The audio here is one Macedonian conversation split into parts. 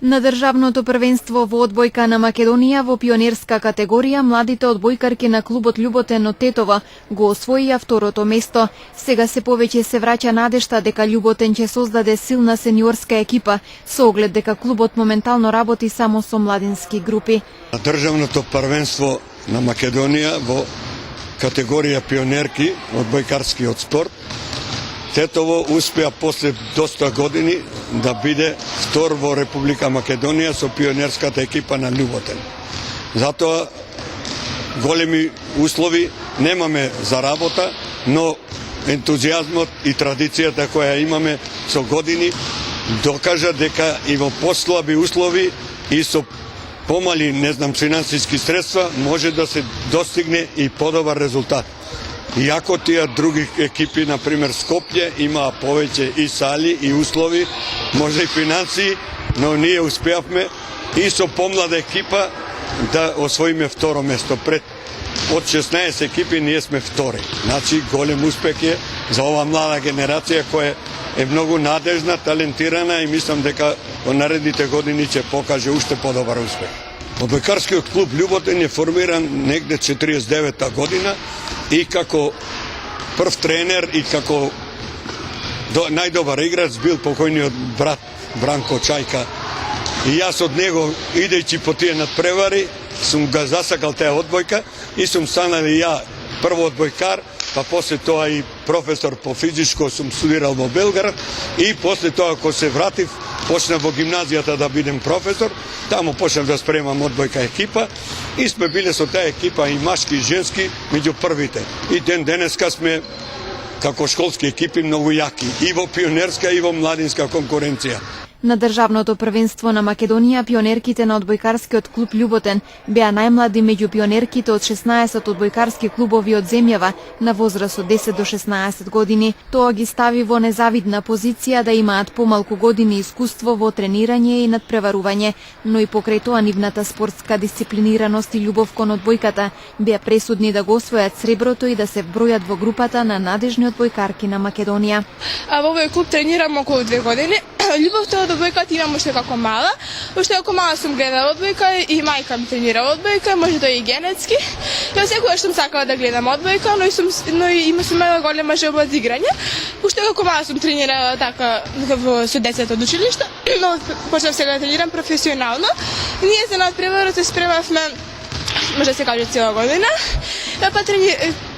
На државното првенство во одбојка на Македонија во пионерска категорија младите одбојкарки на клубот Љуботен од Тетово го освоија второто место. Сега се повеќе се враќа надежта дека Љуботен ќе создаде силна сениорска екипа со оглед дека клубот моментално работи само со младински групи. На државното првенство на Македонија во категорија пионерки одбојкарскиот спорт Тетово успеа после доста години да биде втор во Република Македонија со пионерската екипа на Љуботен. Затоа големи услови немаме за работа, но ентузијазмот и традицијата која имаме со години докажа дека и во послаби услови и со помали, финансиски средства може да се достигне и подобар резултат. Иако тие други екипи, например Скопје, имаа повеќе и сали и услови, може и финансии, но ние успеавме и со помлада екипа да освоиме второ место. Од 16 екипи ние сме втори. Значи голем успех е за ова млада генерација која е многу надежна, талентирана и мислам дека во наредните години ќе покаже уште подобар успех. Одбојкарскиот клуб Љуботен е формиран негде 49-та година и како прв тренер и како најдобар играч бил покојниот брат Бранко Чајка. И јас од него, идејќи по тие надпревари, сум га засакал таа одбојка и сум станал и ја прво одбојкар, па после тоа и професор по физичко сум студирал во Белград и после тоа кога се вратив почнав во гимназијата да бидем професор, таму почнав да спремам одбојка екипа и сме биле со таа екипа и машки и женски меѓу првите. И денеска сме како школски екипи многу јаки и во пионерска и во младинска конкуренција. На државното првенство на Македонија пионерките на одбојкарскиот клуб Љуботен беа најмлади меѓу пионерките од 16 одбојкарски клубови од земјава на возраст од 10 до 16 години. Тоа ги стави во незавидна позиција да имаат помалку години искуство во тренирање и надпреварување, но и покрај тоа нивната спортска дисциплинираност и љубов кон одбојката беа пресудни да го освојат среброто и да се вбројат во групата на надежни одбојкарки на Македонија. Во овој клуб тренирам околу 2 години. Љубовта од одбојката имам уште како мала. Уште како мала сум гледала одбојка и мајка ми тренира одбојка, може да и генетски. Ја секогаш сум сакала да гледам одбојка, но и имала голема желба за играње. Уште како мала сум тренирала така со децата од училиште, но почнав сега да тренирам професионално. Ние за надпреварот се спремавме, може да се каже цела година. Па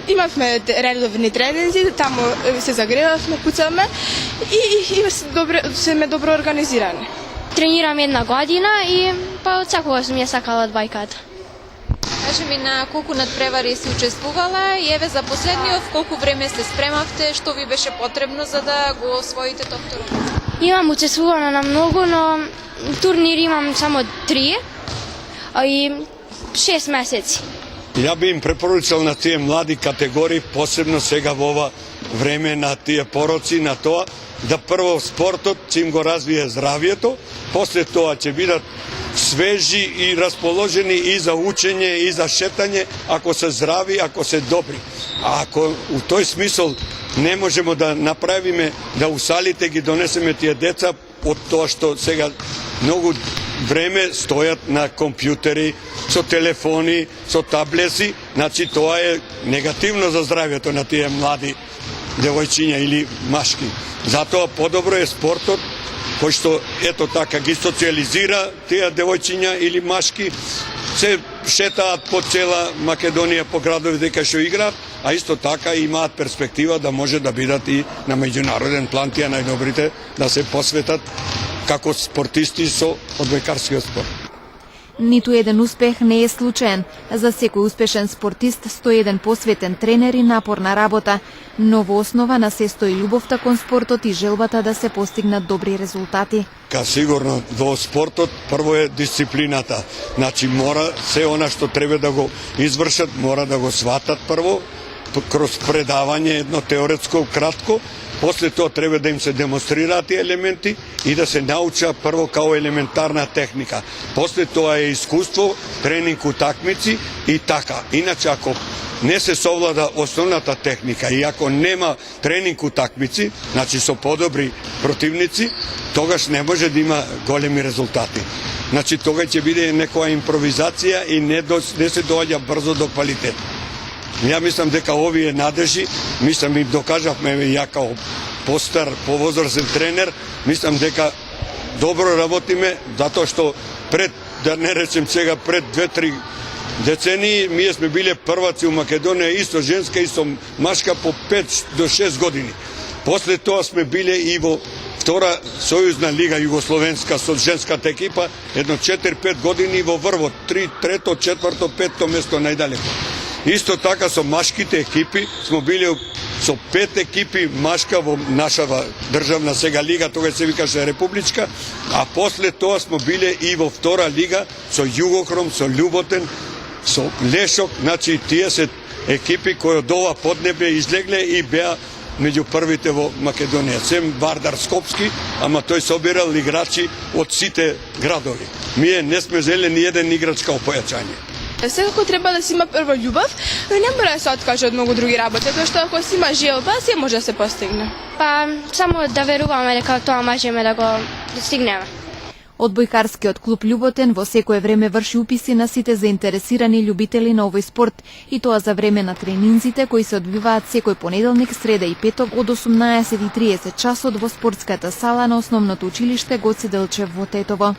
имавме редовни тренинзи, таму се загревавме, пуцаме и сме добро организирани. Тренирам 1 година и па од секогаш сум ја сакала одбојката. Кажи ми на колку надпревари си учествувала и еве за последниот колку време се спремавте, што ви беше потребно за да го освоите тоа второ место? Имам учествувано на многу, но турнири имам само 3 и 6 месеци. Ја би им препоручал на тие млади категории, посебно сега во ова време на тие пороци, на тоа, да прво спортот ќе им го развие здравието, после тоа ќе бидат свежи и расположени и за учење и за шетање, ако се здрави, ако се добри. А ако у тој смисол не можеме да направиме, да усалите ги донесеме тие деца, од тоа што сега многу време стојат на компјутери, со телефони, со таблети, значи тоа е негативно за здравјето на тие млади девојчиња или машки. Затоа подобро е спортот кој што ето така ги социализира тие девојчиња или машки, се шетаат по цела Македонија по градовите кај што играат, а исто така имаат перспектива да може да бидат и на меѓународен план тие најдобрите да се посветат како спортисти со одбојкарскиот спорт. Ниту еден успех не е случаен. За секој успешен спортист стои еден посветен тренер и напорна работа, но во основа на се стои љубовта кон спортот и желбата да се постигнат добри резултати. Сигурно во спортот прво е дисциплината. Значи мора се она што треба да го извршат, мора да го сватат прво кроз предавање едно теоретско кратко. После тоа треба да им се демонстрираат тие елементи и да се науча прво као елементарна техника. После тоа е искуство, тренинг утакмици и така. Иначе ако не се совлада основната техника и ако нема тренинг утакмици, значи со подобри противници, тогаш не може да има големи резултати. Значи тога ќе биде некоја импровизација и не се доаѓа брзо до квалитет. Ја мислам дека овие надежи, мислам им докажавме ја као постар, повозрастен тренер, мислам дека добро работиме, затоа што пред, да не речем сега, пред 2-3 децении, ние сме биле прваци у Македонија, исто женска, исто машка по 5 до 6 години. После тоа сме биле и во втора сојузна лига југословенска со женската екипа, едно 4-5 години во врвот, 3-трето, 4-то, 5-то место најдалеко. Исто така со машките екипи смо биле со 5 екипи машка во нашава државна сега лига, тога се викаше републичка, а после тоа смо биле и во втора лига со Југохром, со Љуботен, со Лешок, значи тие се екипи кои од ова поднебе излегле и беа меѓу првите во Македонија. Сем Вардар Скопски, ама тој собирал играчи од сите градови. Ние не сме зеле ни еден играч као појачање. Секако треба да си има прво љубов, но не мора да се откаже од многу други работи, затоа што ако си има желба, се може да се постигне. Па само да веруваме дека тоа можеме да го достигнеме. Одбојкарскиот клуб Љуботен во секое време врши уписи на сите заинтересирани љубители на овој спорт, и тоа за време на тренинзите кои се одвиваат секој понеделник, среда и петок од 18:30 часот во спортската сала на основното училиште Гоце Делчев во Тетово.